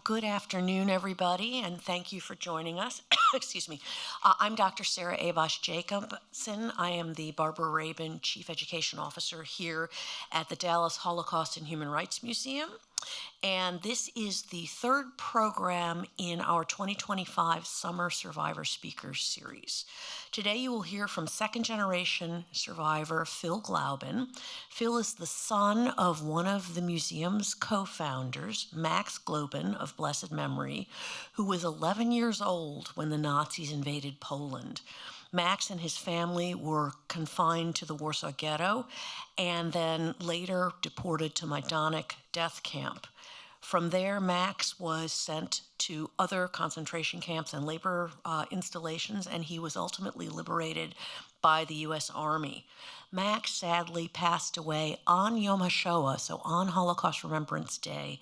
Good afternoon, everybody, and thank you for joining us. Excuse me. I'm Dr. Sarah Abash Jacobson. I am the Barbara Rabin Chief Education Officer here at the Dallas Holocaust and Human Rights Museum. And this is the third program in our 2025 Summer Survivor Speakers Series. Today you will hear from second-generation survivor Phil Glauben. Phil is the son of one of the museum's co-founders, Max Glauben of blessed memory, who was 11 years old when the Nazis invaded Poland. Max and his family were confined to the Warsaw Ghetto and then later deported to Majdanek Death Camp. From there, Max was sent to other concentration camps and labor installations, and he was ultimately liberated by the U.S. Army. Max sadly passed away on Yom HaShoah, so on Holocaust Remembrance Day,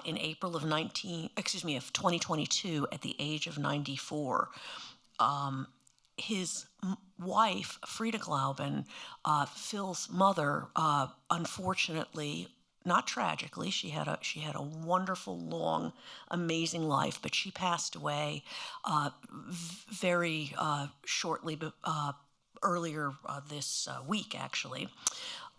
in April of 2022 at the age of 94. His wife, Frida Glauben, Phil's mother, unfortunately, not tragically, she had a wonderful, long, amazing life, but she passed away very shortly, earlier this week, actually.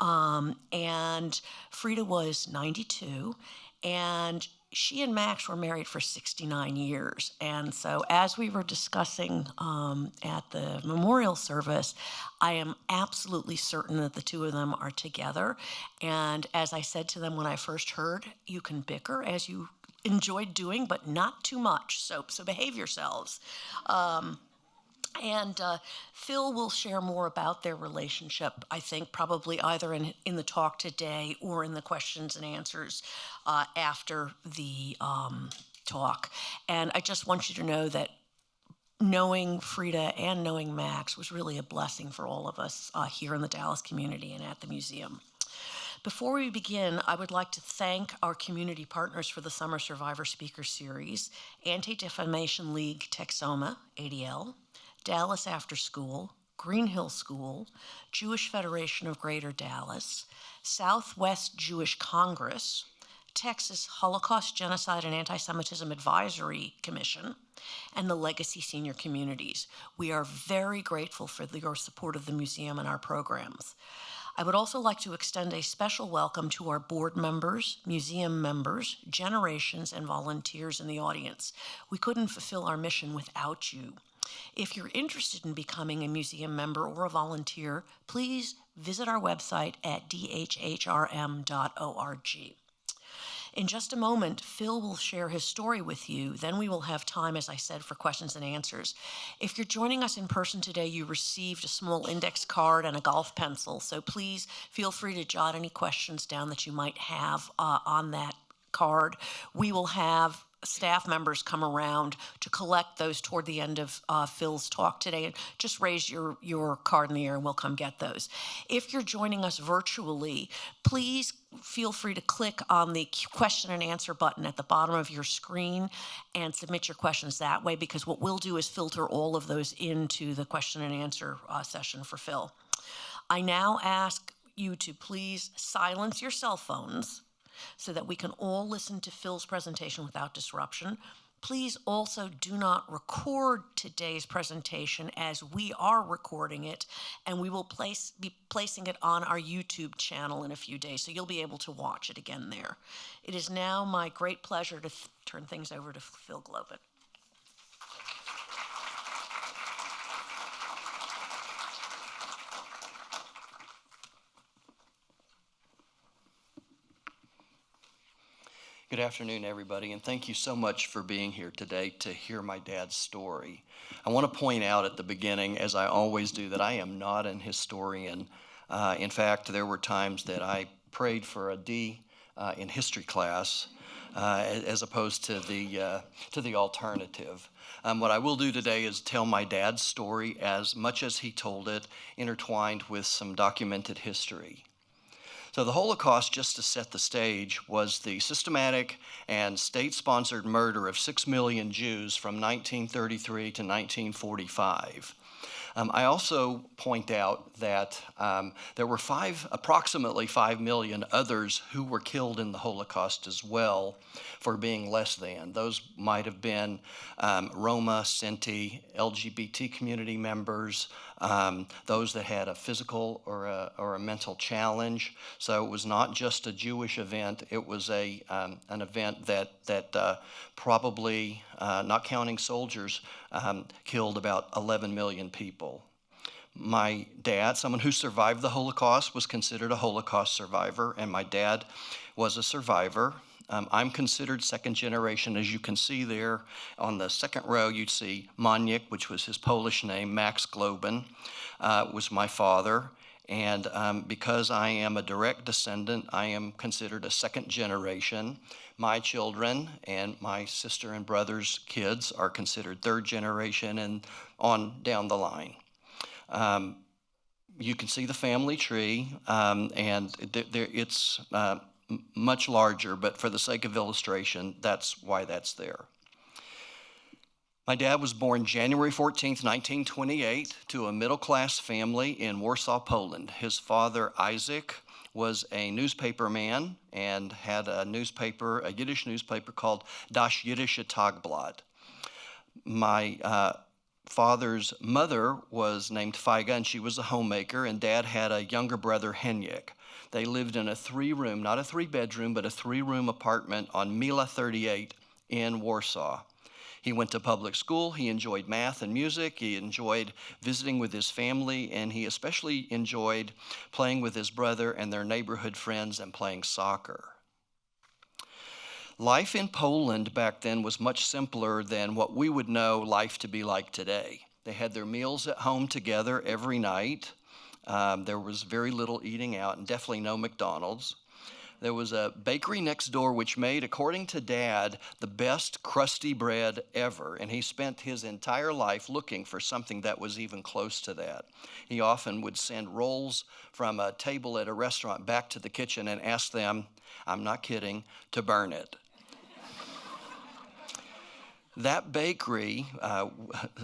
And Frida was 92, and she and Max were married for 69 years. And so as we were discussing at the memorial service, I am absolutely certain that the two of them are together. And as I said to them when I first heard, you can bicker as you enjoyed doing, but not too much. So behave yourselves. And Phil will share more about their relationship, I think, probably either in the talk today or in the questions and answers after the talk. And I just want you to know that knowing Frida and knowing Max was really a blessing for all of us here in the Dallas community and at the museum. Before we begin, I would like to thank our community partners for the Summer Survivor Speaker Series: Anti-Defamation League Texoma, ADL, Dallas After School, Green Hill School, Jewish Federation of Greater Dallas, Southwest Jewish Congress, Texas Holocaust, Genocide, and Anti-Semitism Advisory Commission, and the Legacy Senior Communities. We are very grateful for your support of the museum and our programs. I would also like to extend a special welcome to our board members, museum members, generations, and volunteers in the audience. We couldn't fulfill our mission without you. If you're interested in becoming a museum member or a volunteer, please visit our website at dhhrm.org. In just a moment, Phil will share his story with you. Then we will have time, as I said, for questions and answers. If you're joining us in person today, you received a small index card and a golf pencil, so please feel free to jot any questions down that you might have on that card. We will have staff members come around to collect those toward the end of Phil's talk today. Just raise your card in the air and we'll come get those. If you're joining us virtually, please feel free to click on the question and answer button at the bottom of your screen and submit your questions that way, because what we'll do is filter all of those into the question and answer session for Phil. I now ask you to please silence your cell phones so that we can all listen to Phil's presentation without disruption. Please also do not record today's presentation, as we are recording it, and we will be placing it on our YouTube channel in a few days, so you'll be able to watch it again there. It is now my great pleasure to turn things over to Phil Glauben. Good afternoon, everybody, and thank you so much for being here today to hear my dad's story. I want to point out at the beginning, as I always do, that I am not an historian. In fact, there were times that I prayed for a D in history class as opposed to the alternative. What I will do today is tell my dad's story as much as he told it, intertwined with some documented history. So the Holocaust, just to set the stage, was the systematic and state-sponsored murder of 6 million Jews from 1933 to 1945. I also point out that there were approximately 5 million others who were killed in the Holocaust as well for being less than. Those might have been Roma, Sinti, LGBT community members, those that had a physical or a mental challenge. So it was not just a Jewish event, it was an event that probably, not counting soldiers, killed about 11 million people. My dad, someone who survived the Holocaust, was considered a Holocaust survivor, and my dad was a survivor. I'm considered second generation. As you can see there on the second row, you'd see Majdanek, which was his Polish name. Max Glauben was my father. And because I am a direct descendant, I am considered a second generation. My children and my sister and brother's kids are considered third generation, and on down the line. You can see the family tree, and it's much larger, but for the sake of illustration, that's why that's there. My dad was born January 14th, 1928, to a middle-class family in Warsaw, Poland. His father, Isaac, was a newspaper man and had a Yiddish newspaper called Das Jiddische Tagblatt. My father's mother was named Feiga, and she was a homemaker, and Dad had a younger brother, Henrik. They lived in a 3-room, not a 3-bedroom, but a 3-room apartment on Mila 38 in Warsaw. He went to public school, he enjoyed math and music, he enjoyed visiting with his family, and he especially enjoyed playing with his brother and their neighborhood friends and playing soccer. Life in Poland back then was much simpler than what we would know life to be like today. They had their meals at home together every night. There was very little eating out, and definitely no McDonald's. There was a bakery next door which made, according to Dad, the best crusty bread ever, and he spent his entire life looking for something that was even close to that. He often would send rolls from a table at a restaurant back to the kitchen and ask them, I'm not kidding, to burn it. That bakery,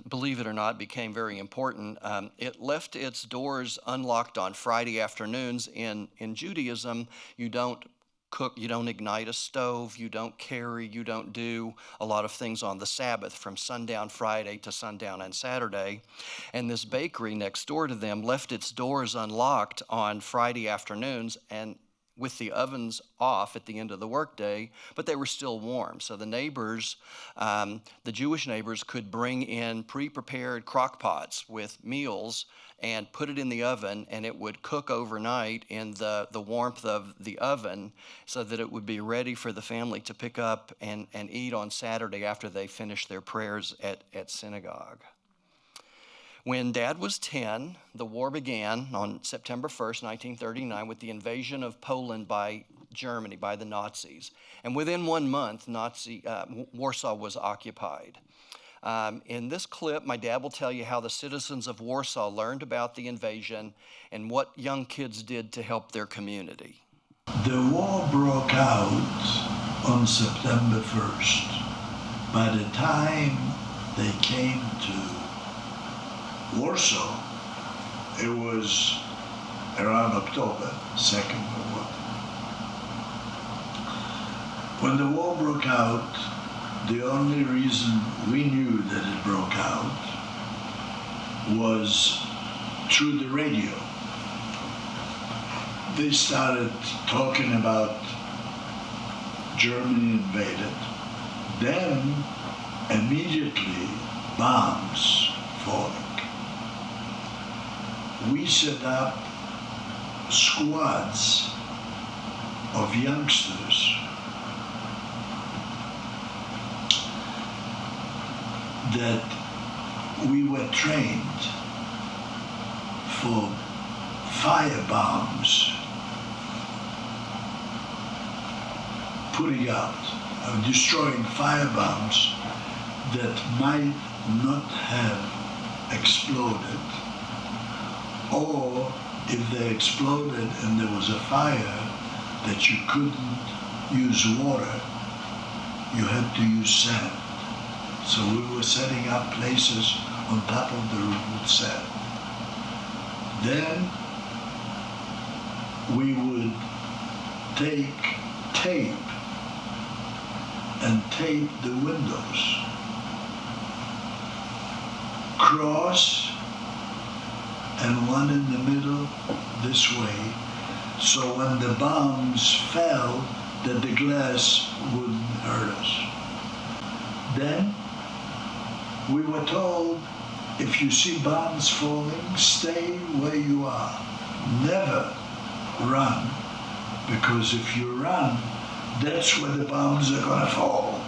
believe it or not, became very important. It left its doors unlocked on Friday afternoons. In Judaism, you don't cook, you don't ignite a stove, you don't carry, you don't do a lot of things on the Sabbath from sundown Friday to sundown on Saturday. And this bakery next door to them left its doors unlocked on Friday afternoons and with the ovens off at the end of the workday, but they were still warm. So the neighbors, the Jewish neighbors, could bring in pre-prepared crock pots with meals and put it in the oven, and it would cook overnight in the warmth of the oven so that it would be ready for the family to pick up and eat on Saturday after they finished their prayers at synagogue. When Dad was 10, the war began on September 1st, 1939, with the invasion of Poland by Germany, by the Nazis. And within 1 month, Warsaw was occupied. In this clip, my dad will tell you how the citizens of Warsaw learned about the invasion and what young kids did to help their community. The war broke out on September 1st. By the time they came to Warsaw, it was around October 2nd or what. When the war broke out, the only reason we knew that it broke out was through the radio. They started talking about Germany invaded. Then, immediately, bombs falling. We set up squads of youngsters that we were trained for fire bombs, putting out, destroying fire bombs that might not have exploded, or if they exploded and there was a fire that you couldn't use water, you had to use sand. So we were setting up places on top of the roof with sand. Then we would take tape and tape the windows, cross and one in the middle this way, so when the bombs fell, that the glass wouldn't hurt us. Then we were told, if you see bombs falling, stay where you are. Never run, because if you run, that's where the bombs are going to fall.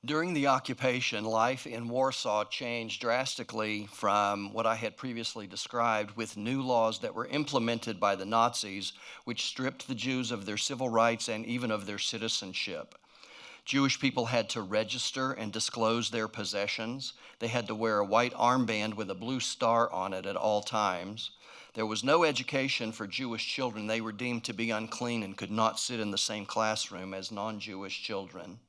During the occupation, life in Warsaw changed drastically from what I had previously described, with new laws that were implemented by the Nazis, which stripped the Jews of their civil rights and even of their citizenship. Jewish people had to register and disclose their possessions. They had to wear a white armband with a blue star on it at all times. There was no education for Jewish children. They were deemed to be unclean and could not sit in the same classroom as non-Jewish children.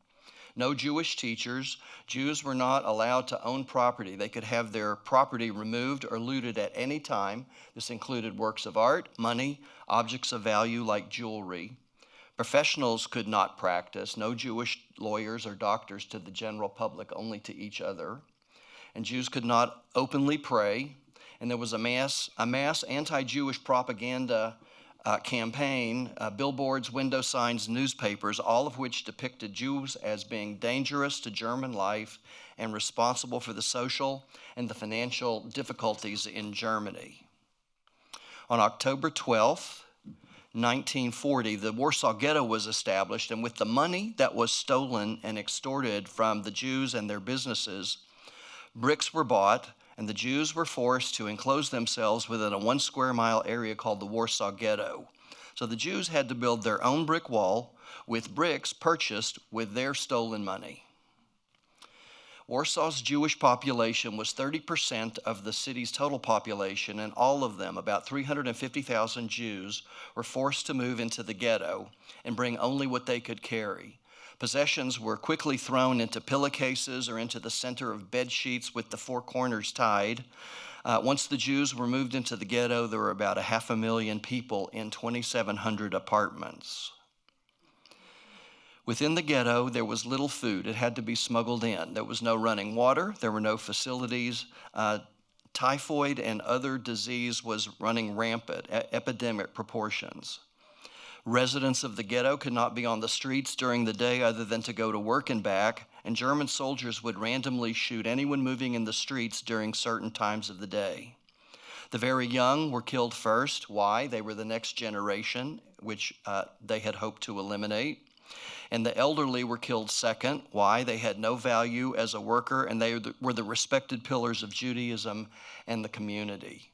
No Jewish teachers. Jews were not allowed to own property. They could have their property removed or looted at any time. This included works of art, money, objects of value like jewelry. Professionals could not practice. No Jewish lawyers or doctors to the general public, only to each other. And Jews could not openly pray. And there was a mass anti-Jewish propaganda campaign, billboards, window signs, newspapers, all of which depicted Jews as being dangerous to German life and responsible for the social and the financial difficulties in Germany. On October 12th, 1940, the Warsaw Ghetto was established, and with the money that was stolen and extorted from the Jews and their businesses, bricks were bought, and the Jews were forced to enclose themselves within a 1 square mile area called the Warsaw Ghetto. So the Jews had to build their own brick wall with bricks purchased with their stolen money. Warsaw's Jewish population was 30% of the city's total population, and all of them, about 350,000 Jews, were forced to move into the ghetto and bring only what they could carry. Possessions were quickly thrown into pillowcases or into the center of bed sheets with the four corners tied. Once the Jews were moved into the ghetto, there were about 500,000 people in 2,700 apartments. Within the ghetto, there was little food. It had to be smuggled in. There was no running water. There were no facilities. Typhoid and other disease was running rampant at epidemic proportions. Residents of the ghetto could not be on the streets during the day other than to go to work and back, and German soldiers would randomly shoot anyone moving in the streets during certain times of the day. The very young were killed first. Why? They were the next generation, which they had hoped to eliminate. And the elderly were killed second. Why? They had no value as a worker, and they were the respected pillars of Judaism and the community.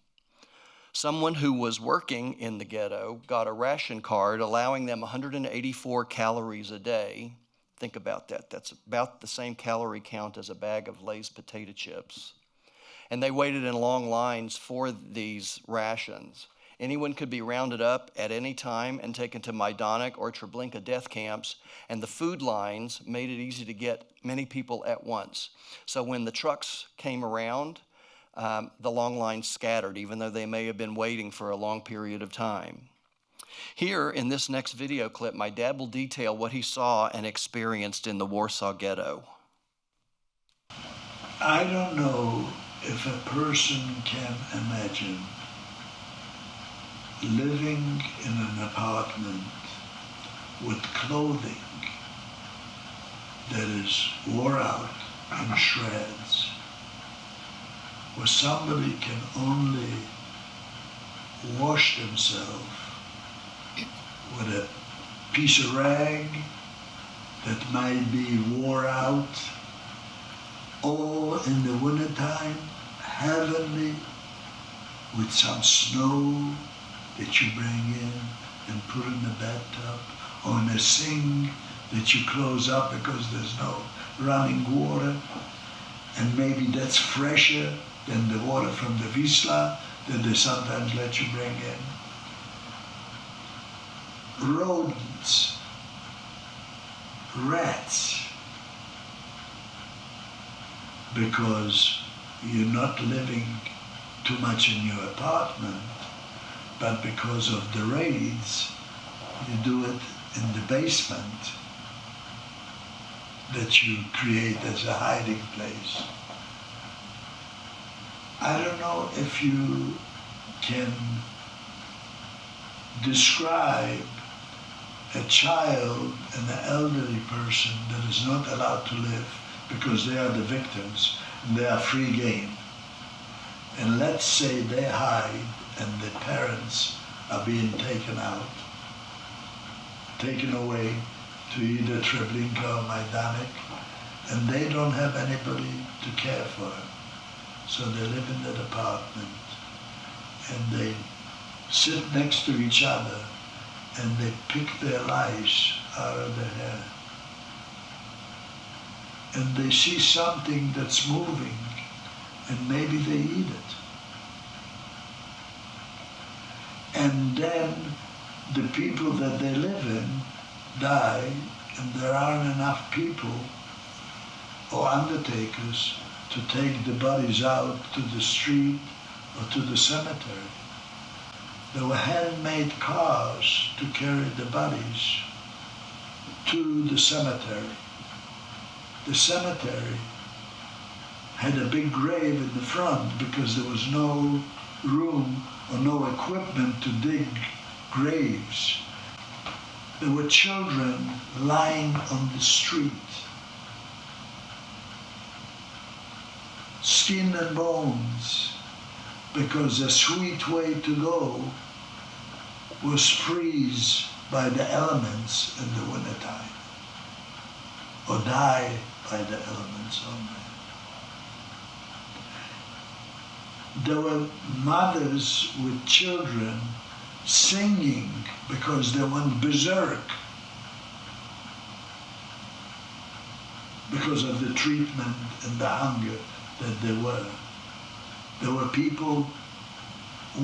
Someone who was working in the ghetto got a ration card allowing them 184 calories a day. Think about that. That's about the same calorie count as a bag of Lay's potato chips. And they waited in long lines for these rations. Anyone could be rounded up at any time and taken to Majdanek or Treblinka death camps, and the food lines made it easy to get many people at once. So when the trucks came around, the long lines scattered, even though they may have been waiting for a long period of time. Here, in this next video clip, my dad will detail what he saw and experienced in the Warsaw Ghetto. I don't know if a person can imagine living in an apartment with clothing that is wore out in shreds, where somebody can only wash themselves with a piece of rag that might be wore out, all in the wintertime, heavenly, with some snow that you bring in and put in the bathtub, or in a sink that you close up because there's no running water, and maybe that's fresher than the water from the Wisla that they sometimes let you bring in. Rodents, rats, because you're not living too much in your apartment, but because of the raids, you do it in the basement that you create as a hiding place. I don't know if you can describe a child and an elderly person that is not allowed to live because they are the victims and they are free game. And let's say they hide and the parents are being taken out, taken away to either Treblinka or Majdanek, and they don't have anybody to care for them. So they live in that apartment and they sit next to each other and they pick their lice out of their hair. And they see something that's moving and maybe they eat it. And then the people that they live in die and there aren't enough people or undertakers to take the bodies out to the street or to the cemetery. There were handmade cars to carry the bodies to the cemetery. The cemetery had a big grave in the front because there was no room or no equipment to dig graves. There were children lying on the street, skin and bones, because a sweet way to go was freeze by the elements in the wintertime, or die by the elements only. There were mothers with children singing because they went berserk because of the treatment and the hunger that they were. There were people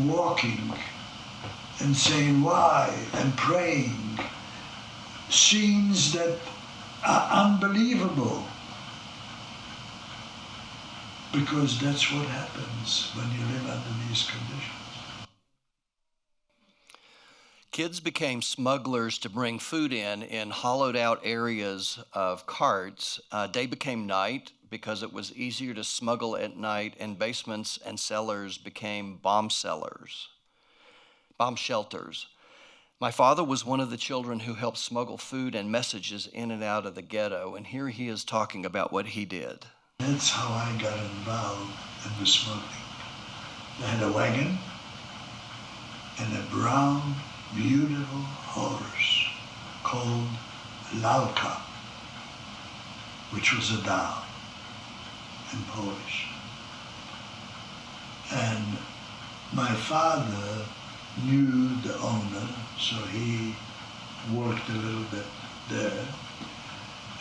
walking and saying why and praying, scenes that are unbelievable, because that's what happens when you live under these conditions. Kids became smugglers to bring food in hollowed out areas of carts. Day became night because it was easier to smuggle at night, and basements and cellars became bomb shelters. My father was one of the children who helped smuggle food and messages in and out of the ghetto, and here he is talking about what he did. That's how I got involved in the smuggling. They had a wagon and a brown, beautiful horse called Lalka, which was a down in Polish. And my father knew the owner, so he worked a little bit there.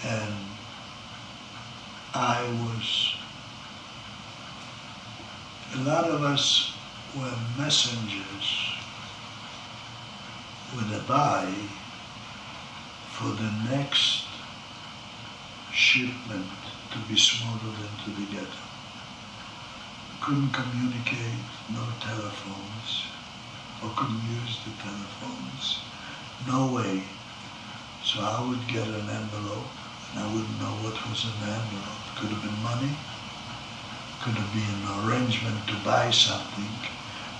And a lot of us were messengers with a buy for the next shipment to be smuggled into the ghetto. Couldn't communicate, no telephones, or couldn't use the telephones, no way. So I would get an envelope, and I wouldn't know what was in the envelope. Could have been money, could have been an arrangement to buy something,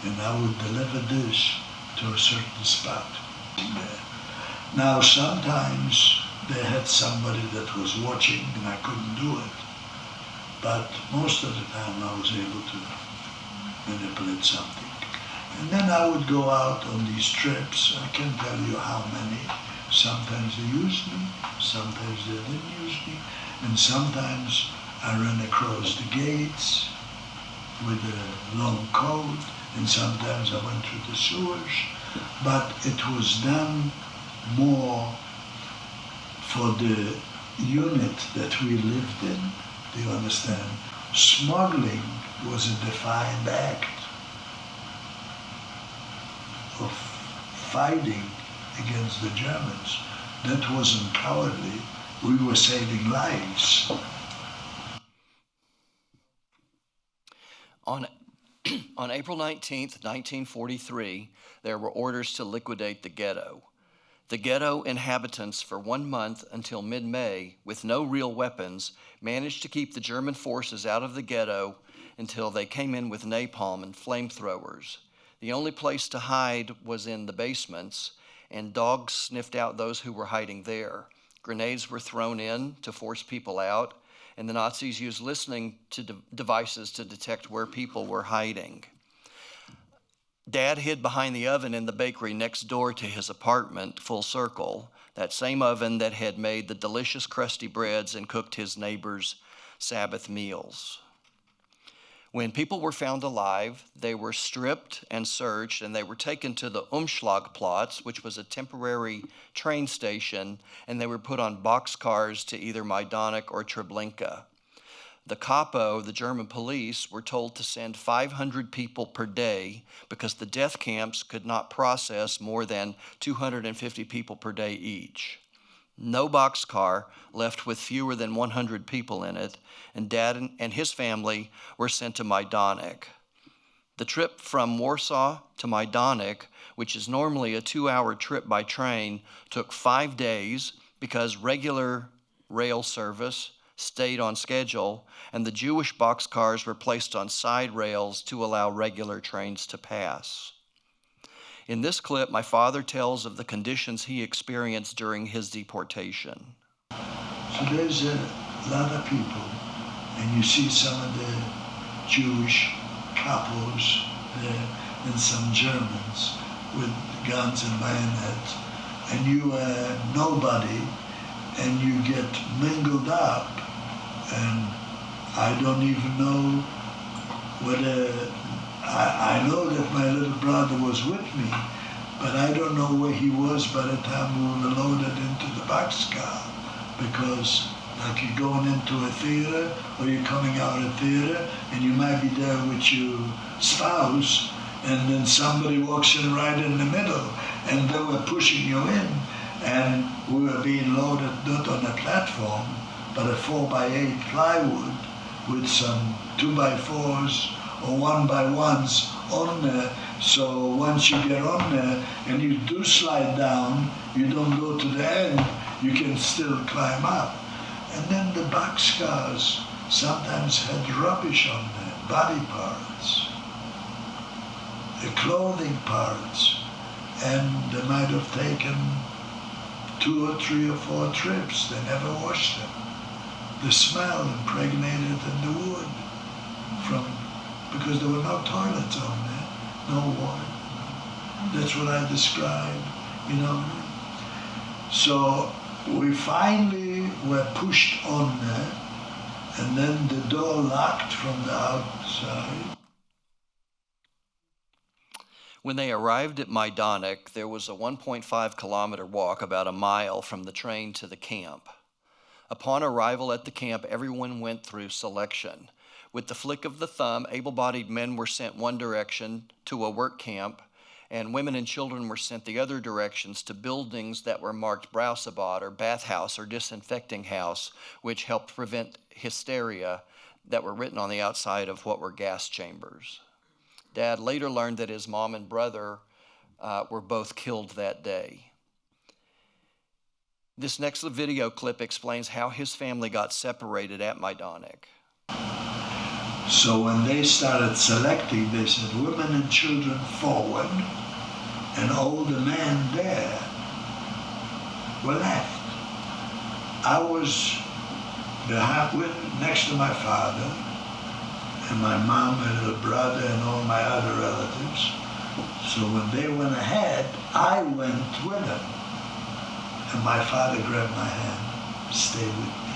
and I would deliver this to a certain spot there. Now sometimes they had somebody that was watching and I couldn't do it, but most of the time I was able to manipulate something. And then I would go out on these trips. I can't tell you how many. Sometimes they used me, sometimes they didn't use me, and sometimes I ran across the gates with a long coat, and sometimes I went through the sewers, but it was done more for the unit that we lived in. Do you understand? Smuggling was a defined act of fighting against the Germans. That wasn't cowardly. We were saving lives. On April 19th, 1943, there were orders to liquidate the ghetto. The ghetto inhabitants for 1 month until mid-May, with no real weapons, managed to keep the German forces out of the ghetto until they came in with napalm and flamethrowers. The only place to hide was in the basements, and dogs sniffed out those who were hiding there. Grenades were thrown in to force people out, and the Nazis used listening to devices to detect where people were hiding. Dad hid behind the oven in the bakery next door to his apartment, Full Circle, that same oven that had made the delicious crusty breads and cooked his neighbors' Sabbath meals. When people were found alive, they were stripped and searched, and they were taken to the Umschlagplatz, which was a temporary train station, and they were put on boxcars to either Majdanek or Treblinka. The Kapo, the German police, were told to send 500 people per day because the death camps could not process more than 250 people per day each. No boxcar left with fewer than 100 people in it, and Dad and his family were sent to Majdanek. The trip from Warsaw to Majdanek, which is normally a 2-hour trip by train, took 5 days because regular rail service stayed on schedule, and the Jewish boxcars were placed on side rails to allow regular trains to pass. In this clip, my father tells of the conditions he experienced during his deportation. So there's a lot of people, and you see some of the Jewish couples there and some Germans with guns and bayonets, and you are nobody, and you get mingled up, and I don't even know whether I know that my little brother was with me, but I don't know where he was by the time we were loaded into the boxcar, because like you're going into a theater or you're coming out of a theater and you might be there with your spouse, and then somebody walks in right in the middle and they were pushing you in, and we were being loaded not on a platform but a 4x8 plywood with some 2x4s or 1x1s on there. So once you get on there and you do slide down, you don't go to the end, you can still climb up. And then the boxcars sometimes had rubbish on there, body parts, the clothing parts, and they might have taken 2 or 3 or 4 trips. They never washed them. The smell impregnated in the wood because there were no toilets on there, no water. That's what I described, you know. So we finally were pushed on there, and then the door locked from the outside. When they arrived at Majdanek, there was a 1.5 kilometer walk, about a mile from the train to the camp. Upon arrival at the camp, everyone went through selection. With the flick of the thumb, able-bodied men were sent one direction to a work camp, and women and children were sent the other directions to buildings that were marked Brausebad, or bathhouse, or disinfecting house, which helped prevent hysteria, that were written on the outside of what were gas chambers. Dad later learned that his mom and brother were both killed that day. This next video clip explains how his family got separated at Majdanek. So when they started selecting, they said women and children forward, and older men there were left. I was next to my father, and my mom, my little brother, and all my other relatives. So when they went ahead, I went with them. And my father grabbed my hand, stay with me.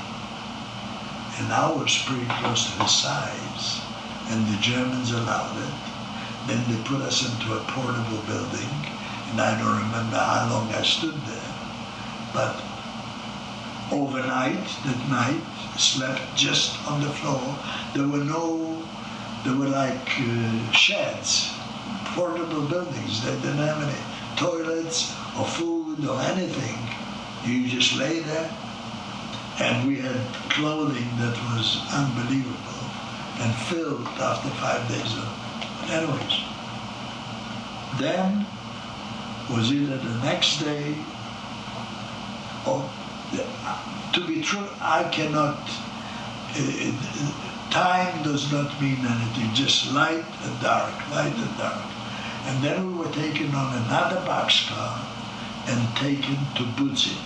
And I was pretty close to his sides, and the Germans allowed it. Then they put us into a portable building, and I don't remember how long I stood there. But overnight, that night, slept just on the floor. There were like sheds, portable buildings. They didn't have any toilets or food or anything. You just lay there, and we had clothing that was unbelievable and filled after 5 days of Anyways, then was either the next day or, to be true, I cannot, time does not mean anything, just light and dark, light and dark. And then we were taken on another boxcar and taken to Budzin.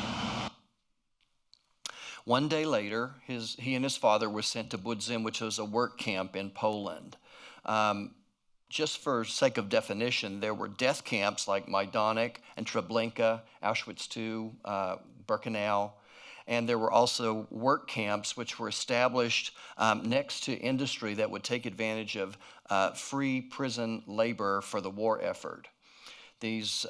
One day later, he and his father were sent to Budzin, which was a work camp in Poland. Just for sake of definition, there were death camps like Majdanek and Treblinka, Auschwitz II, Birkenau, and there were also work camps which were established next to industry that would take advantage of free prison labor for the war effort. These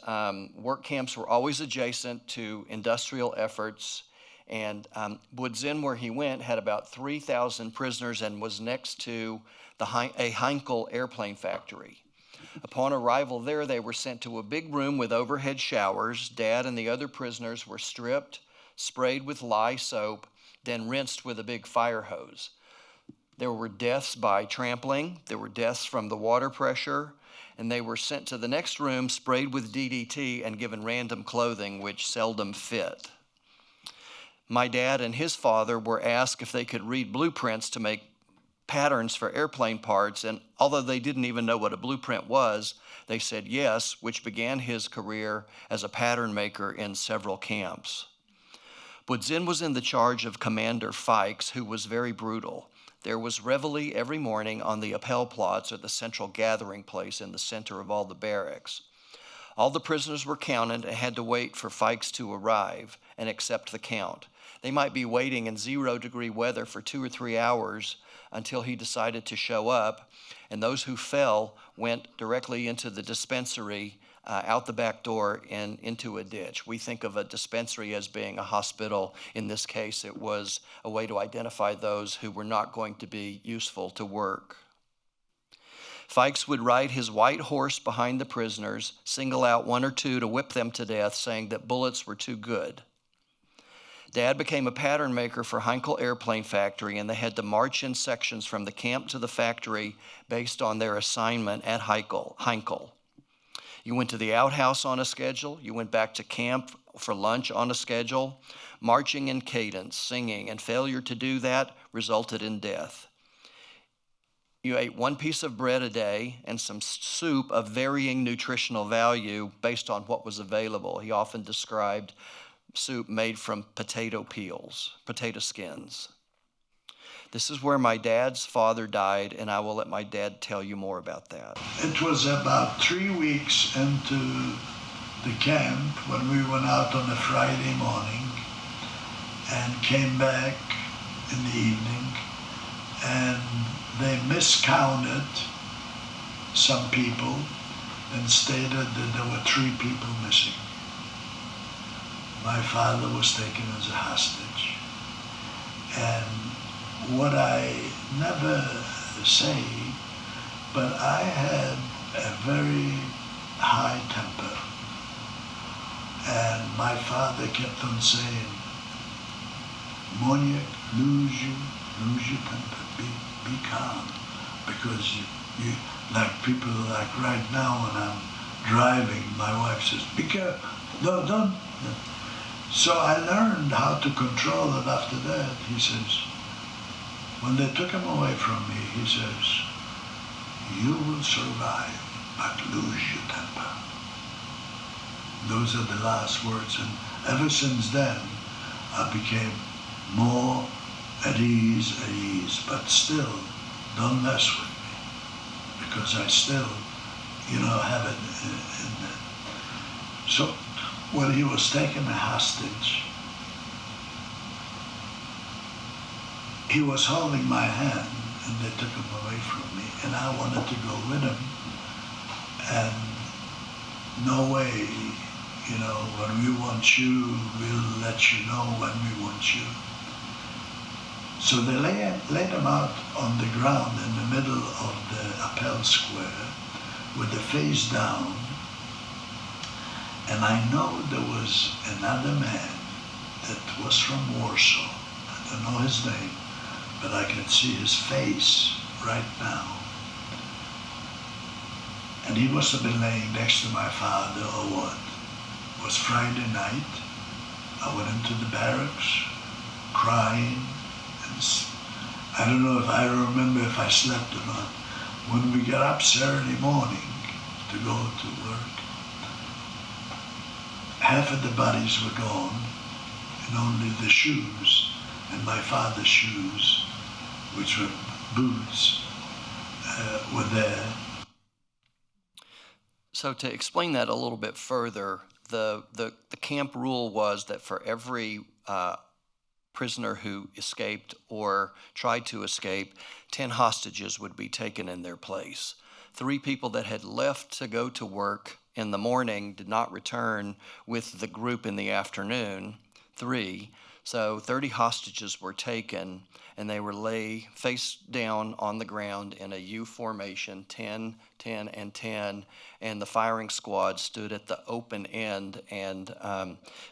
work camps were always adjacent to industrial efforts, and Budzin, where he went, had about 3,000 prisoners and was next to a Heinkel airplane factory. Upon arrival there, they were sent to a big room with overhead showers. Dad and the other prisoners were stripped, sprayed with lye soap, then rinsed with a big fire hose. There were deaths by trampling, there were deaths from the water pressure, and they were sent to the next room, sprayed with DDT, and given random clothing which seldom fit. My dad and his father were asked if they could read blueprints to make patterns for airplane parts, and although they didn't even know what a blueprint was, they said yes, which began his career as a pattern maker in several camps. Budzin was in the charge of Commander Fikes, who was very brutal. There was reveille every morning on the Appellplatz, or the central gathering place in the center of all the barracks. All the prisoners were counted and had to wait for Fikes to arrive and accept the count. They might be waiting in 0-degree weather for 2 or 3 hours until he decided to show up, and those who fell went directly into the dispensary, out the back door and into a ditch. We think of a dispensary as being a hospital. In this case, it was a way to identify those who were not going to be useful to work. Fikes would ride his white horse behind the prisoners, single out 1 or 2 to whip them to death, saying that bullets were too good. Dad became a pattern maker for Heinkel Airplane Factory, and they had to march in sections from the camp to the factory based on their assignment at Heinkel. You went to the outhouse on a schedule. You went back to camp for lunch on a schedule. Marching in cadence, singing, and failure to do that resulted in death. You ate 1 piece of bread a day and some soup of varying nutritional value based on what was available. He often described soup made from potato peels, potato skins. This is where my dad's father died, and I will let my dad tell you more about that. It was about 3 weeks into the camp when we went out on a Friday morning and came back in the evening, and they miscounted some people and stated that there were 3 people missing. My father was taken as a hostage. And what I never say, but I had a very high temper. And my father kept on saying, Moniak, lose your temper, be calm. Because you like people like right now when I'm driving, my wife says, be careful, don't. So I learned how to control it after that. He says, when they took him away from me, he says, you will survive, but lose your temper. Those are the last words, and ever since then, I became more at ease, but still, don't mess with me, because I still, have it in there. So, when he was taken a hostage, he was holding my hand, and they took him away from me, and I wanted to go with him, and no way, when we want you, we'll let you know when we want you. So they laid him out on the ground in the middle of the Appell Square with the face down, and I know there was another man that was from Warsaw. I don't know his name, but I can see his face right now. And he must have been laying next to my father or what. It was Friday night. I went into the barracks, crying, and I don't know if I remember if I slept or not. When we got up Saturday morning to go to work, half of the bodies were gone, and only the shoes, and my father's shoes, which were boots, were there. So to explain that a little bit further, the camp rule was that for every prisoner who escaped or tried to escape, 10 hostages would be taken in their place. 3 people that had left to go to work in the morning did not return with the group in the afternoon, 3. So 30 hostages were taken, and they were lay face down on the ground in a U formation, 10, 10, and 10, and the firing squad stood at the open end and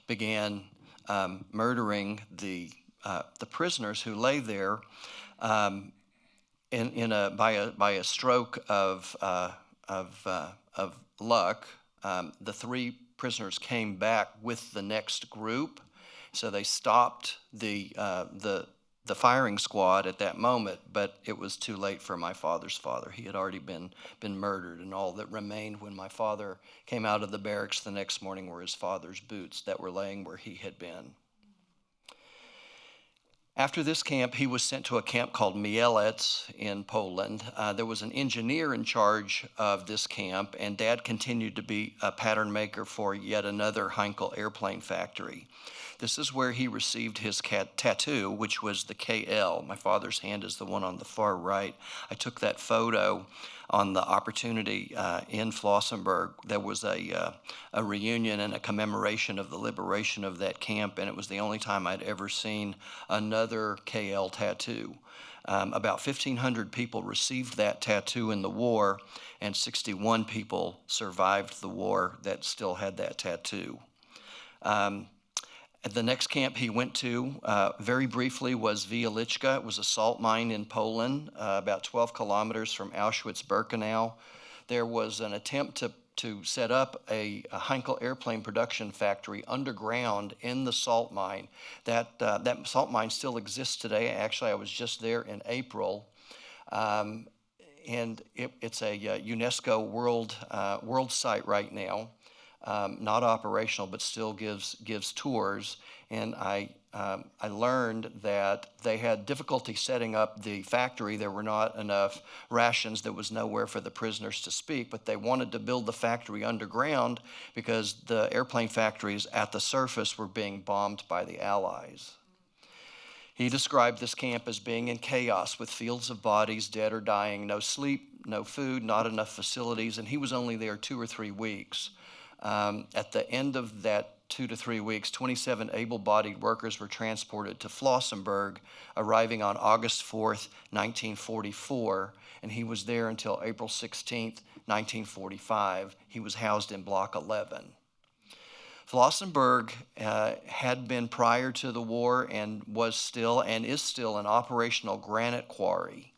began murdering the prisoners who lay there by a stroke of luck. The 3 prisoners came back with the next group, so they stopped the firing squad at that moment. But it was too late for my father's father. He had already been murdered, and all that remained when my father came out of the barracks the next morning were his father's boots that were laying where he had been. After this camp, he was sent to a camp called Mielec in Poland. There was an engineer in charge of this camp, and Dad continued to be a pattern maker for yet another Heinkel airplane factory. This is where he received his tattoo, which was the KL. My father's hand is the one on the far right. I took that photo on the opportunity in Flossenburg. There was a reunion and a commemoration of the liberation of that camp, and it was the only time I'd ever seen another KL tattoo. About 1,500 people received that tattoo in the war, and 61 people survived the war that still had that tattoo. At the next camp he went to, very briefly, was Wieliczka. It was a salt mine in Poland, about 12 kilometers from Auschwitz-Birkenau. There was an attempt to set up a Heinkel airplane production factory underground in the salt mine. That salt mine still exists today. Actually, I was just there in April. And it's a UNESCO world site right now. Not operational, but still gives tours. And I learned that they had difficulty setting up the factory. There were not enough rations. There was nowhere for the prisoners to speak, but they wanted to build the factory underground because the airplane factories at the surface were being bombed by the Allies. He described this camp as being in chaos with fields of bodies, dead or dying, no sleep, no food, not enough facilities, and he was only there 2 or 3 weeks. At the end of that 2 to 3 weeks, 27 able-bodied workers were transported to Flossenburg, arriving on August 4th, 1944, and he was there until April 16th, 1945. He was housed in Block 11. Flossenburg had been prior to the war and was still and is still an operational granite quarry.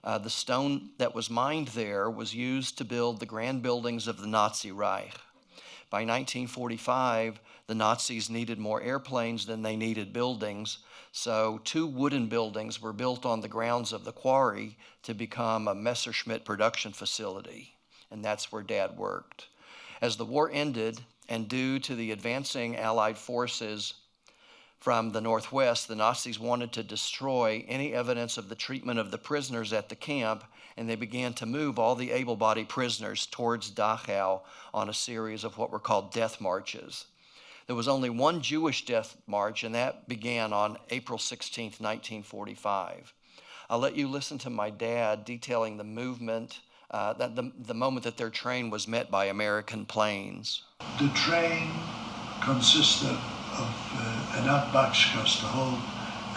The stone that was mined there was used to build the grand buildings of the Nazi Reich. By 1945, the Nazis needed more airplanes than they needed buildings, so 2 wooden buildings were built on the grounds of the quarry to become a Messerschmitt production facility, and that's where Dad worked. As the war ended, and due to the advancing Allied forces from the Northwest, the Nazis wanted to destroy any evidence of the treatment of the prisoners at the camp, and they began to move all the able-bodied prisoners towards Dachau on a series of what were called death marches. There was only one Jewish death march, and that began on April 16, 1945. I'll let you listen to my dad detailing the movement, the moment that their train was met by American planes. The train consisted of enough boxcars to hold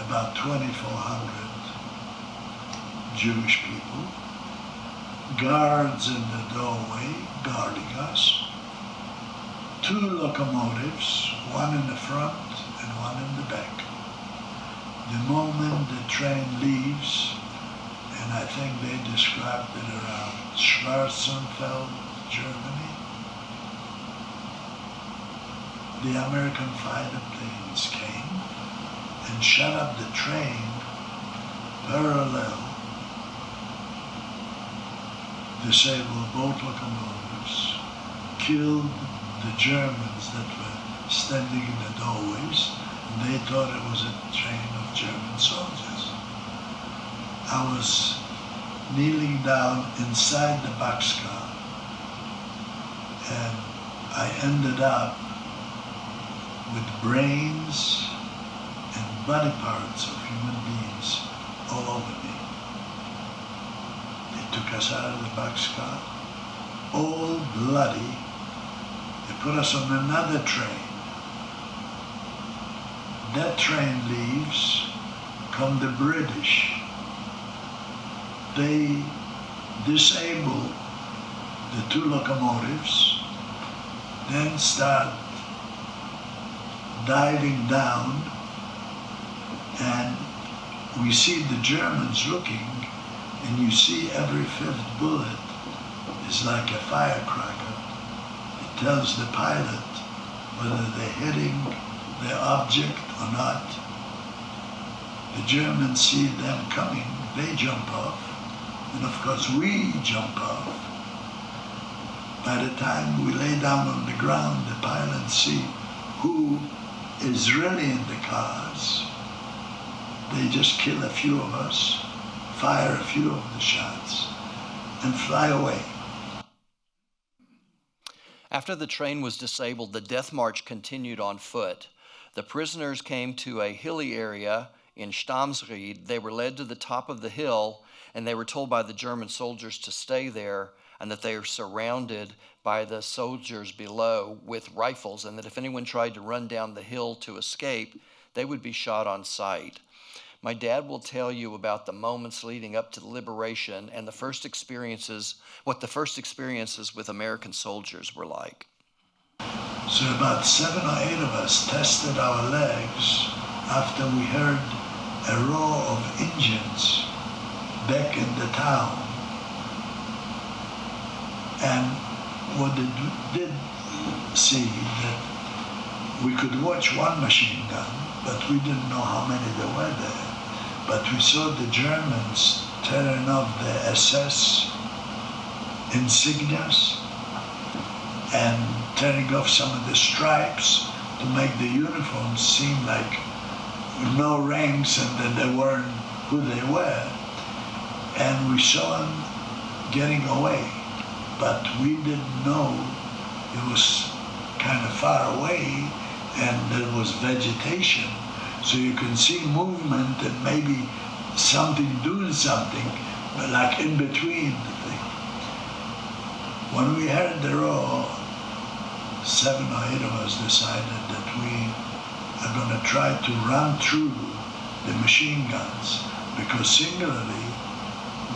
about 2,400 Jewish people, guards in the doorway guarding us, 2 locomotives, one in the front and one in the back. The moment the train leaves, and I think they described it around Schwarzenfeld, Germany, the American fighter planes came and shut up the train parallel, disabled both locomotives, killed the Germans that were standing in the doorways, and they thought it was a train of German soldiers. I was kneeling down inside the boxcar, and I ended up with brains and body parts of human beings all over me. They took us out of the boxcar, all bloody. They put us on another train. That train leaves, come the British. They disable the two locomotives, then start diving down, and we see the Germans looking, and you see every fifth bullet is like a firecracker. It tells the pilot whether they're hitting the object or not. The Germans see them coming, they jump off, and of course we jump off. By the time we lay down on the ground, the pilots see who is really in the cars. They just kill a few of us, fire a few of the shots, and fly away. After the train was disabled, the death march continued on foot. The prisoners came to a hilly area in Stammsried. They were led to the top of the hill, and they were told by the German soldiers to stay there, and that they are surrounded by the soldiers below with rifles, and that if anyone tried to run down the hill to escape, they would be shot on sight. My dad will tell you about the moments leading up to the liberation and what the first experiences with American soldiers were like. So about 7 or 8 of us tested our legs after we heard a roar of engines back in the town. And what they did see that we could watch one machine gun, but we didn't know how many there were there. But we saw the Germans tearing off the SS insignias and tearing off some of the stripes to make the uniforms seem like no ranks and that they weren't who they were. And we saw them getting away, but we didn't know it was kind of far away and there was vegetation. So you can see movement and maybe something doing something, but like in between the thing. When we heard the roar, 7 or 8 of us decided that we are going to try to run through the machine guns, because singularly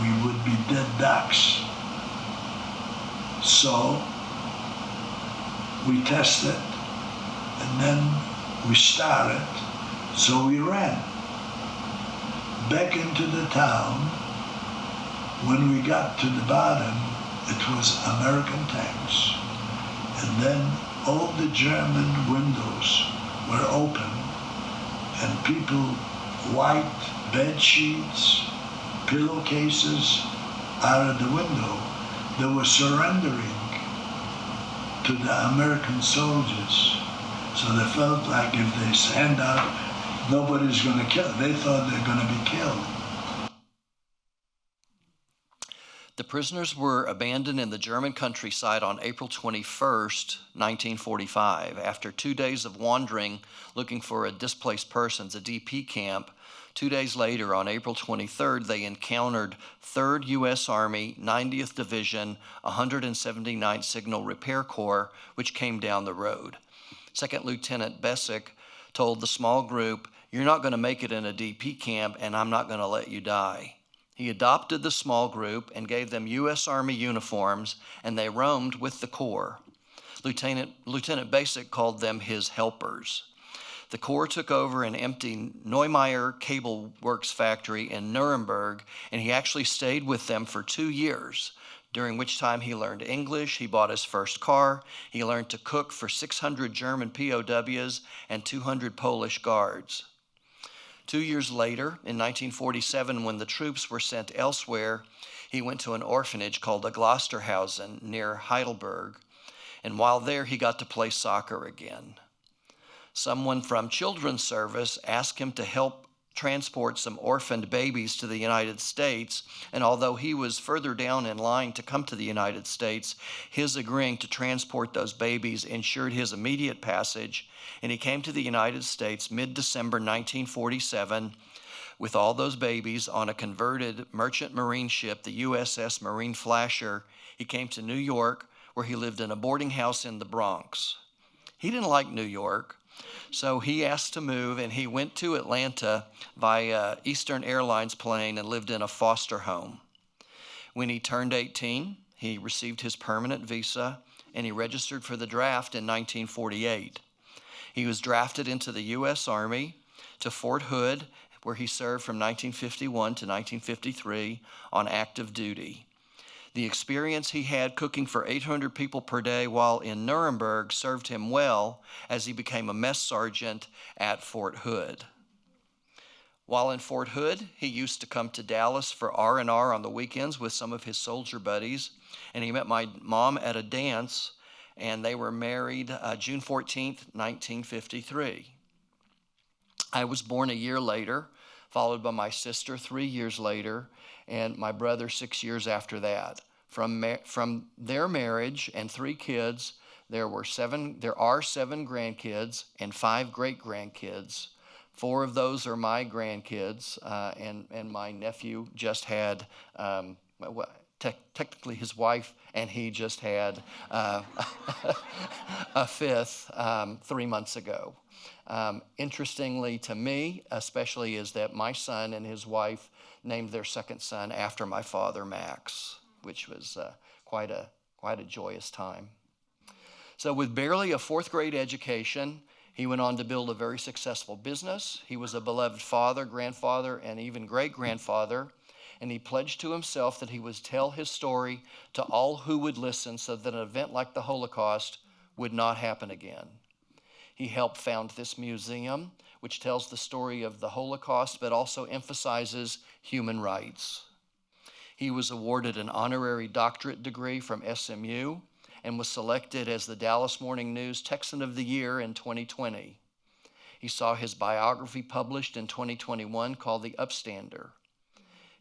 we would be dead ducks. So we tested, and then we started. So we ran back into the town. When we got to the bottom, it was American tanks. And then all the German windows were open, and people, white bed sheets, pillowcases out of the window, they were surrendering to the American soldiers. So they felt like if they stand out, nobody's going to kill them. They thought they're going to be killed. The prisoners were abandoned in the German countryside on April 21st, 1945. After 2 days of wandering, looking for a displaced persons, a DP camp, 2 days later, on April 23rd, they encountered 3rd U.S. Army, 90th Division, 179th Signal Repair Corps, which came down the road. Second Lieutenant Bessick told the small group, "You're not going to make it in a DP camp, and I'm not going to let you die." He adopted the small group and gave them U.S. Army uniforms, and they roamed with the Corps. Lieutenant Basic called them his helpers. The Corps took over an empty Neumayer Cable Works factory in Nuremberg, and he actually stayed with them for 2 years during which time he learned English, he bought his first car, he learned to cook for 600 German POWs and 200 Polish guards. 2 years later, in 1947, when the troops were sent elsewhere, he went to an orphanage called a Glosterhausen near Heidelberg, and while there he got to play soccer again. Someone from Children's Service asked him to help transport some orphaned babies to the United States, and although he was further down in line to come to the United States, his agreeing to transport those babies ensured his immediate passage, and he came to the United States mid-December 1947 with all those babies on a converted merchant marine ship, the USS Marine Flasher. He came to New York, where he lived in a boarding house in the Bronx. He didn't like New York, so he asked to move, and he went to Atlanta via Eastern Airlines plane and lived in a foster home. When he turned 18, he received his permanent visa, and he registered for the draft in 1948. He was drafted into the U.S. Army to Fort Hood, where he served from 1951 to 1953 on active duty. The experience he had cooking for 800 people per day while in Nuremberg served him well as he became a mess sergeant at Fort Hood. While in Fort Hood, he used to come to Dallas for R&R on the weekends with some of his soldier buddies, and he met my mom at a dance, and they were married June 14th, 1953. I was born a year later, followed by my sister 3 years later, and my brother 6 years after that. From their marriage and 3 kids, there are 7 grandkids and 5 great-grandkids. 4 of those are my grandkids, and my nephew just had, technically his wife, and he just had a 5th 3 months ago. Interestingly to me, especially, is that my son and his wife named their second son after my father, Max, which was quite a joyous time. So with barely a 4th grade education, he went on to build a very successful business. He was a beloved father, grandfather, and even great-grandfather, and he pledged to himself that he would tell his story to all who would listen so that an event like the Holocaust would not happen again. He helped found this museum, which tells the story of the Holocaust but also emphasizes human rights. He was awarded an honorary doctorate degree from SMU and was selected as the Dallas Morning News Texan of the Year in 2020. He saw his biography published in 2021 called The Upstander.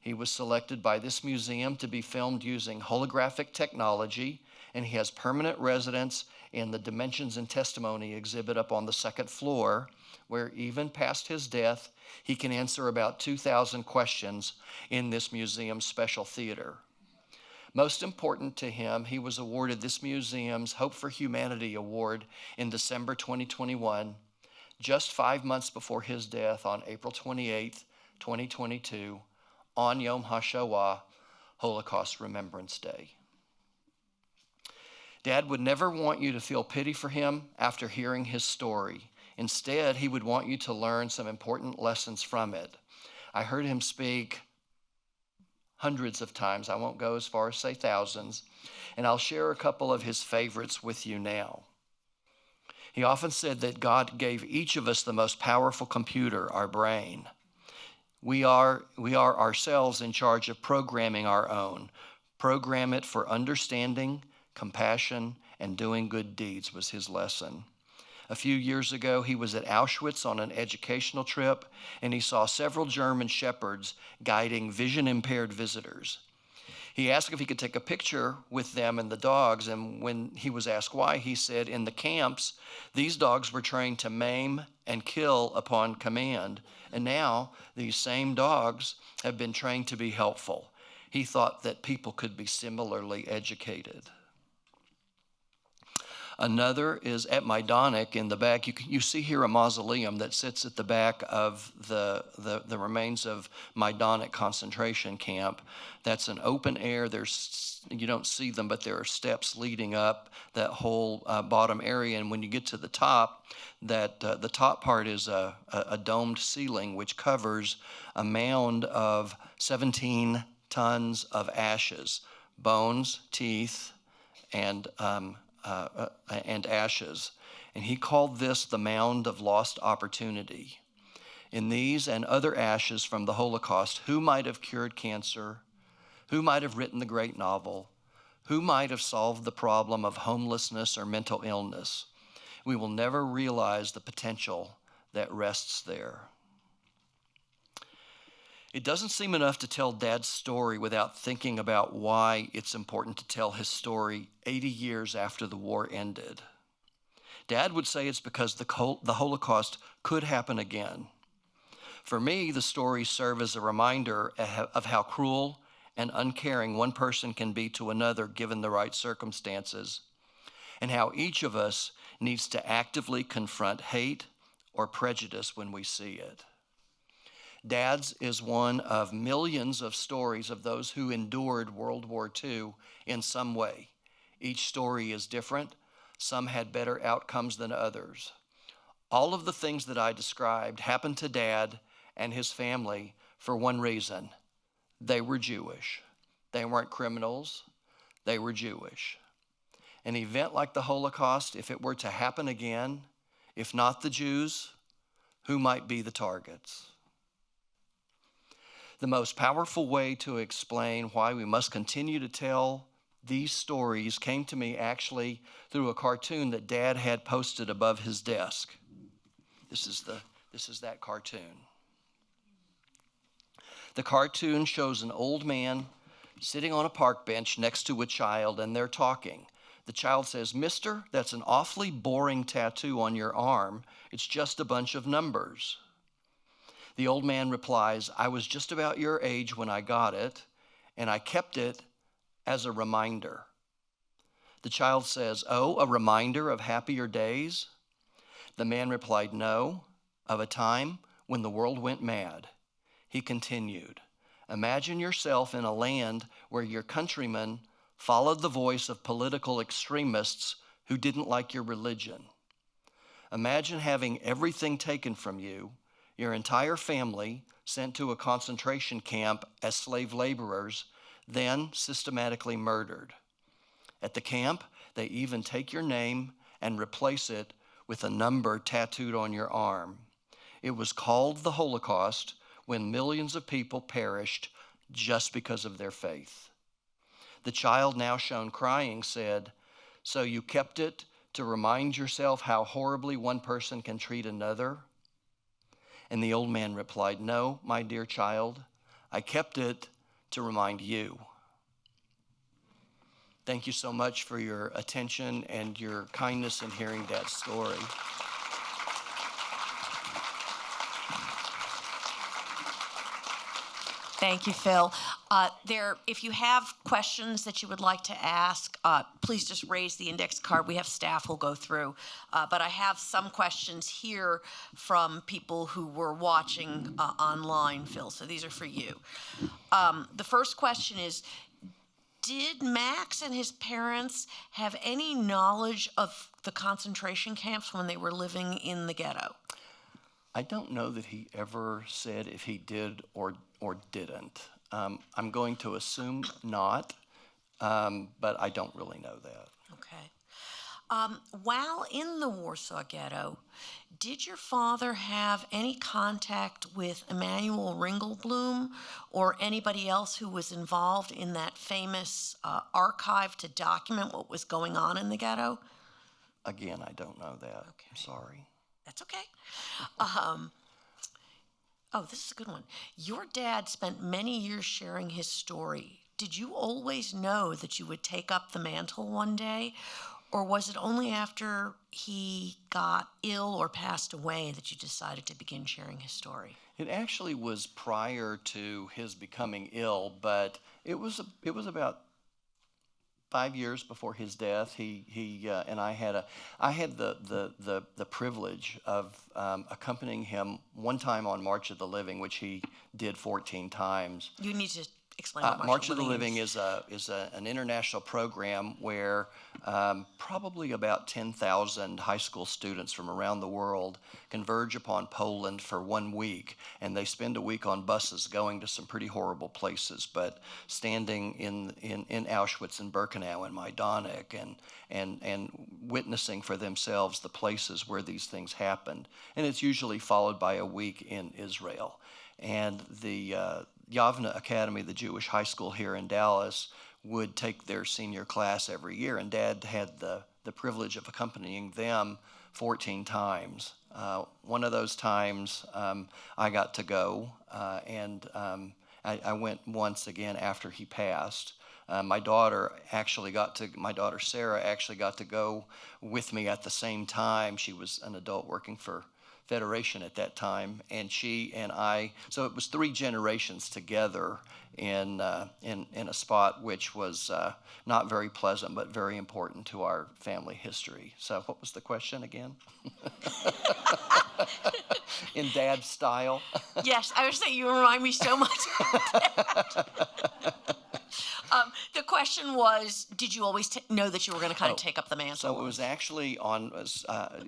He was selected by this museum to be filmed using holographic technology, and he has permanent residence in the Dimensions and Testimony exhibit up on the 2nd floor, where even past his death, he can answer about 2,000 questions in this museum's special theater. Most important to him, he was awarded this museum's Hope for Humanity Award in December 2021, just 5 months before his death on April 28, 2022, on Yom HaShoah, Holocaust Remembrance Day. Dad would never want you to feel pity for him after hearing his story. Instead, he would want you to learn some important lessons from it. I heard him speak hundreds of times. I won't go as far as say thousands, and I'll share a couple of his favorites with you now. He often said that God gave each of us the most powerful computer, our brain. We are ourselves in charge of programming our own. Program it for understanding, compassion, and doing good deeds was his lesson. A few years ago, he was at Auschwitz on an educational trip, and he saw several German shepherds guiding vision-impaired visitors. He asked if he could take a picture with them and the dogs, and when he was asked why, he said, in the camps, these dogs were trained to maim and kill upon command, and now these same dogs have been trained to be helpful. He thought that people could be similarly educated. Another is at Majdanek in the back. You see here a mausoleum that sits at the back of the remains of Majdanek concentration camp. That's an open air. You don't see them, but there are steps leading up that whole bottom area. And when you get to the top, the top part is a domed ceiling which covers a mound of 17 tons of ashes, bones, teeth, and ashes. And he called this the mound of lost opportunity. In these and other ashes from the Holocaust, who might have cured cancer? Who might have written the great novel? Who might have solved the problem of homelessness or mental illness? We will never realize the potential that rests there. It doesn't seem enough to tell Dad's story without thinking about why it's important to tell his story 80 years after the war ended. Dad would say it's because the Holocaust could happen again. For me, the stories serve as a reminder of how cruel and uncaring one person can be to another given the right circumstances, and how each of us needs to actively confront hate or prejudice when we see it. Dad's is one of millions of stories of those who endured World War II in some way. Each story is different. Some had better outcomes than others. All of the things that I described happened to Dad and his family for one reason. They were Jewish. They weren't criminals. They were Jewish. An event like the Holocaust, if it were to happen again, if not the Jews, who might be the targets? The most powerful way to explain why we must continue to tell these stories came to me actually through a cartoon that Dad had posted above his desk. This is that cartoon. The cartoon shows an old man sitting on a park bench next to a child, and they're talking. The child says, "Mister, that's an awfully boring tattoo on your arm. It's just a bunch of numbers." The old man replies, "I was just about your age when I got it, and I kept it as a reminder." The child says, "Oh, a reminder of happier days?" The man replied, "No, of a time when the world went mad." He continued, "Imagine yourself in a land where your countrymen followed the voice of political extremists who didn't like your religion. Imagine having everything taken from you, your entire family sent to a concentration camp as slave laborers, then systematically murdered. At the camp, they even take your name and replace it with a number tattooed on your arm. It was called the Holocaust when millions of people perished just because of their faith." The child, now shown crying, said, "So you kept it to remind yourself how horribly one person can treat another?" And the old man replied, "No, my dear child, I kept it to remind you." Thank you so much for your attention and your kindness in hearing Dad's story. Thank you, Phil. If you have questions that you would like to ask, please just raise the index card. We have staff who'll go through. But I have some questions here from people who were watching online, Phil. So these are for you. The first question is, did Max and his parents have any knowledge of the concentration camps when they were living in the ghetto? I don't know that he ever said if he did or didn't. I'm going to assume not, but I don't really know that. Okay. While in the Warsaw Ghetto, did your father have any contact with Emanuel Ringelblum or anybody else who was involved in that famous archive to document what was going on in the ghetto? Again, I don't know that. Okay. I'm sorry. That's okay. This is a good one. Your dad spent many years sharing his story. Did you always know that you would take up the mantle one day? Or was it only after he got ill or passed away that you decided to begin sharing his story? It actually was prior to his becoming ill, but it was about 5 years before his death. He and I had the privilege of accompanying him one time on March of the Living, which he did 14 times. You need to explain what March of the Living is an international program where probably about 10,000 high school students from around the world converge upon Poland for 1 week, and they spend a week on buses going to some pretty horrible places, but standing in Auschwitz and Birkenau and Majdanek and witnessing for themselves the places where these things happened. And it's usually followed by a week in Israel. And the Yavne Academy, the Jewish high school here in Dallas, would take their senior class every year, and Dad had the privilege of accompanying them 14 times. One of those times I got to go, and I went once again after he passed. My daughter Sarah actually got to go with me at the same time. She was an adult working for Federation at that time, and she and I, so it was 3 generations together in a spot which was not very pleasant, but very important to our family history. So what was the question again? In Dad's style? Yes, I was saying you remind me so much of Dad. The question was, did you always know that you were going to kind of take up the mantle? So it was actually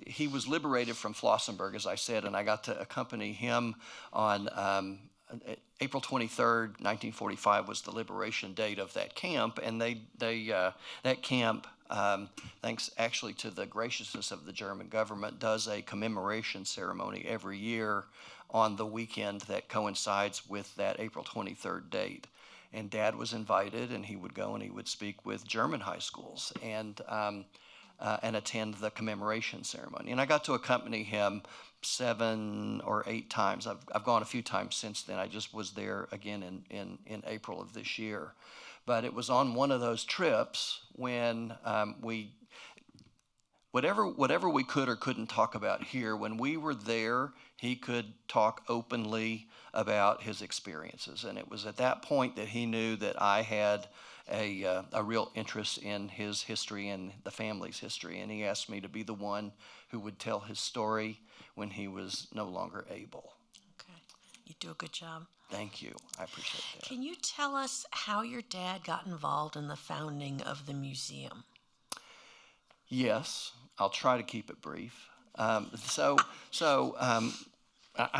he was liberated from Flossenburg, as I said, and I got to accompany him on April 23rd, 1945 was the liberation date of that camp, and that camp, thanks actually to the graciousness of the German government, does a commemoration ceremony every year on the weekend that coincides with that April 23rd date. And Dad was invited, and he would go and he would speak with German high schools and attend the commemoration ceremony. And I got to accompany him 7 or 8 times. I've gone a few times since then. I just was there again in April of this year. But it was on one of those trips when whatever we could or couldn't talk about here, when we were there, he could talk openly about his experiences. And it was at that point that he knew that I had a real interest in his history and the family's history. And he asked me to be the one who would tell his story when he was no longer able. Okay. You do a good job. Thank you. I appreciate that. Can you tell us how your dad got involved in the founding of the museum? Yes, I'll try to keep it brief. I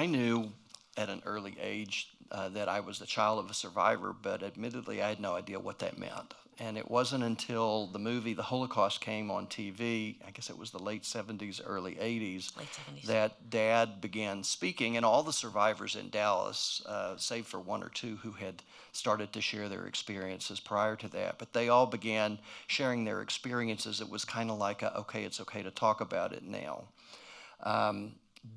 knew at an early age that I was the child of a survivor, but admittedly I had no idea what that meant. And it wasn't until the movie The Holocaust came on TV, I guess it was the late 70s, early 80s, that Dad began speaking, and all the survivors in Dallas, save for 1 or 2 who had started to share their experiences prior to that, but they all began sharing their experiences. It was kind of like, okay, it's okay to talk about it now.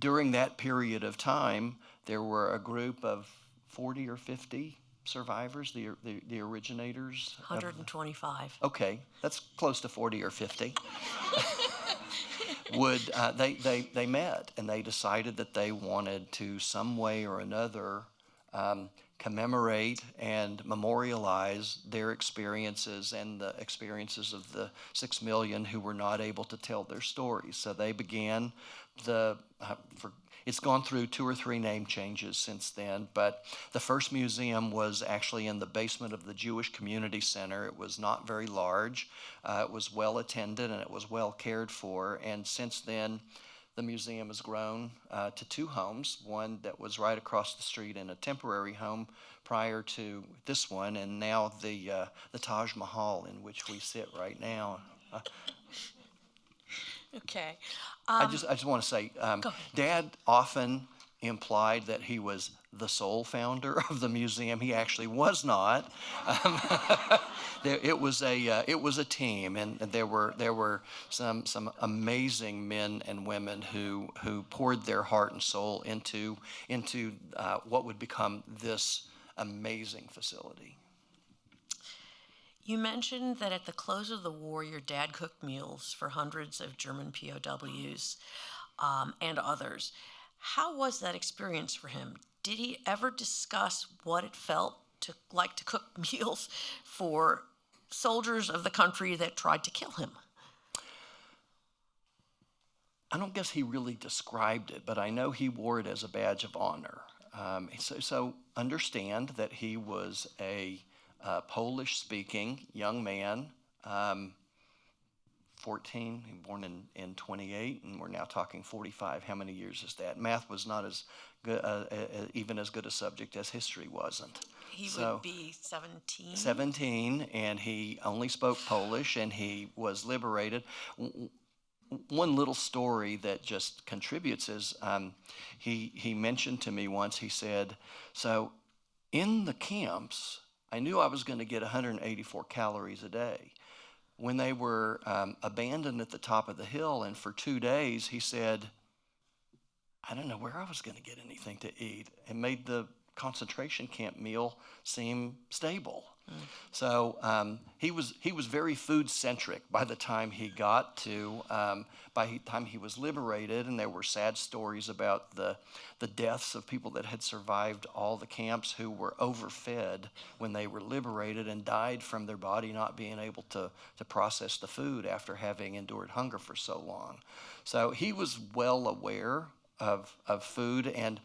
During that period of time, there were a group of 40 or 50 survivors, the originators. 125. Okay, that's close to 40 or 50. They met and they decided that they wanted to some way or another commemorate and memorialize their experiences and the experiences of the 6 million who were not able to tell their stories. So they began it's gone through 2 or 3 name changes since then, but the first museum was actually in the basement of the Jewish Community Center. It was not very large. It was well attended and it was well cared for. And since then, the museum has grown to 2 homes, one that was right across the street in a temporary home prior to this one, and now the Taj Mahal in which we sit right now. Okay. I just want to say, Dad often implied that he was the sole founder of the museum. He actually was not. It was a team, and there were some amazing men and women who poured their heart and soul into what would become this amazing facility. You mentioned that at the close of the war, your dad cooked meals for hundreds of German POWs and others. How was that experience for him? Did he ever discuss what it felt to cook meals for soldiers of the country that tried to kill him? I don't guess he really described it, but I know he wore it as a badge of honor. So understand that he was a Polish-speaking young man, 14, born in 28, and we're now talking 45. How many years is that? Math was not as good, even as good a subject as history wasn't. He would be 17. 17, and he only spoke Polish, and he was liberated. One little story that just contributes is he mentioned to me once, he said, so in the camps, I knew I was going to get 184 calories a day. When they were abandoned at the top of the hill, and for 2 days, he said, I don't know where I was going to get anything to eat. It made the concentration camp meal seem stable. So he was very food centric by the time he got to by the time he was liberated, and there were sad stories about the deaths of people that had survived all the camps who were overfed when they were liberated and died from their body not being able to process the food after having endured hunger for so long. So he was well aware of food, and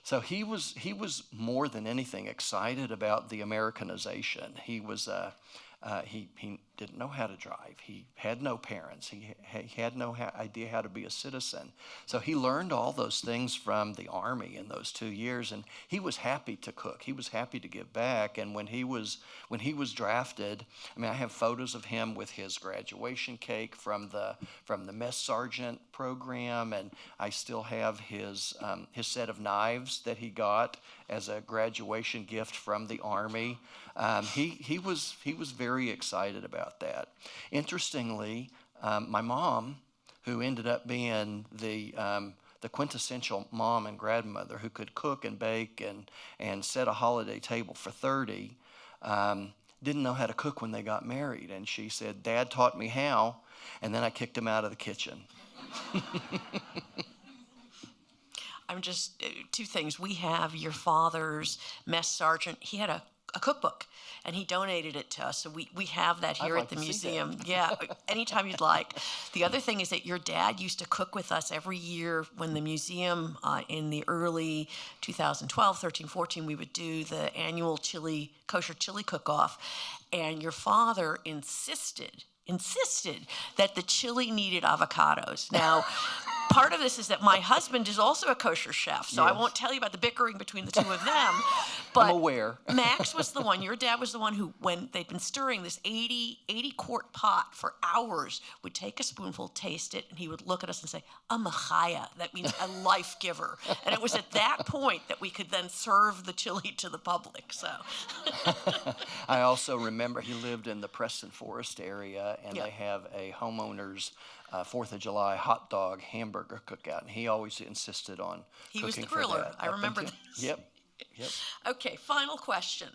so he was more than anything excited about the Americanization. He was he didn't know how to drive. He had no parents. He had no idea how to be a citizen. So he learned all those things from the Army in those 2 years, and he was happy to cook. He was happy to give back. And when he was drafted, I mean, I have photos of him with his graduation cake from the mess sergeant program, and I still have his set of knives that he got as a graduation gift from the Army. He was very excited about that. Interestingly, my mom, who ended up being the quintessential mom and grandmother who could cook and bake and set a holiday table for 30, didn't know how to cook when they got married. And she said, Dad taught me how, and then I kicked him out of the kitchen. I'm just, two things. We have your father's mess sergeant. He had a cookbook, and he donated it to us. So we have that here at the museum. Yeah, anytime you'd like. The other thing is that your dad used to cook with us every year when the museum, in the early 2012, 13, 14, we would do the annual kosher chili cook-off. And your father insisted that the chili needed avocados. Now, part of this is that my husband is also a kosher chef, so Yes. I won't tell you about the bickering between the two of them. But I'm aware. Max was the one, your dad was the one who, when they'd been stirring this 80 quart pot for hours, would take a spoonful, taste it, and he would look at us and say, a machaya. That means a life giver. And it was at that point that we could then serve the chili to the public. So I also remember he lived in the Preston Forest area, and Yeah. they have a homeowner's 4th of July hot dog hamburger cookout, and he always insisted on He was cooking the griller. for that. I remember until- this. Yep. Okay, final question.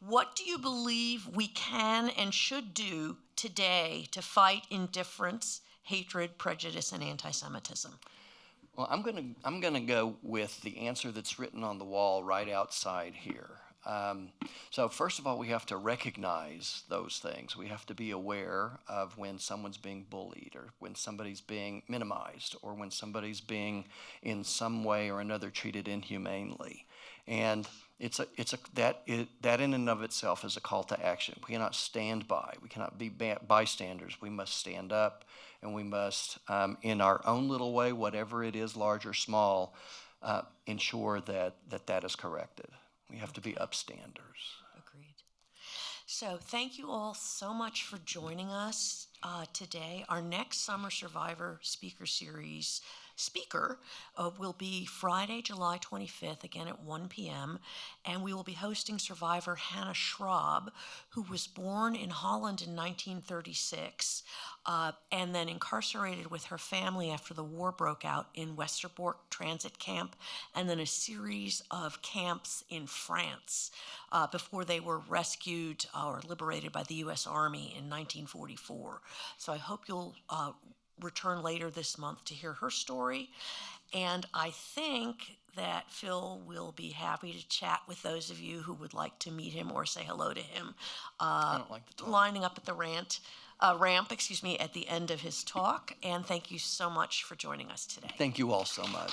What do you believe we can and should do today to fight indifference, hatred, prejudice, and anti-Semitism? Well, I'm gonna go with the answer that's written on the wall right outside here. So first of all, we have to recognize those things. We have to be aware of when someone's being bullied, or when somebody's being minimized, or when somebody's being in some way or another treated inhumanely. And that in and of itself is a call to action. We cannot stand by. We cannot be bystanders. We must stand up, and we must, in our own little way, whatever it is, large or small, ensure that is corrected. We have to be upstanders. Agreed. So thank you all so much for joining us today. Our next Summer Survivor Speaker Series speaker will be Friday, July 25th, again at 1 p.m., and we will be hosting survivor Hannah Schraub, who was born in Holland in 1936 and then incarcerated with her family after the war broke out in Westerbork Transit Camp, and then a series of camps in France before they were rescued or liberated by the U.S. Army in 1944. So I hope you'll return later this month to hear her story. And I think that Phil will be happy to chat with those of you who would like to meet him or say hello to him. I don't like to talk. Lining up at the ramp, at the end of his talk. And thank you so much for joining us today. Thank you all so much.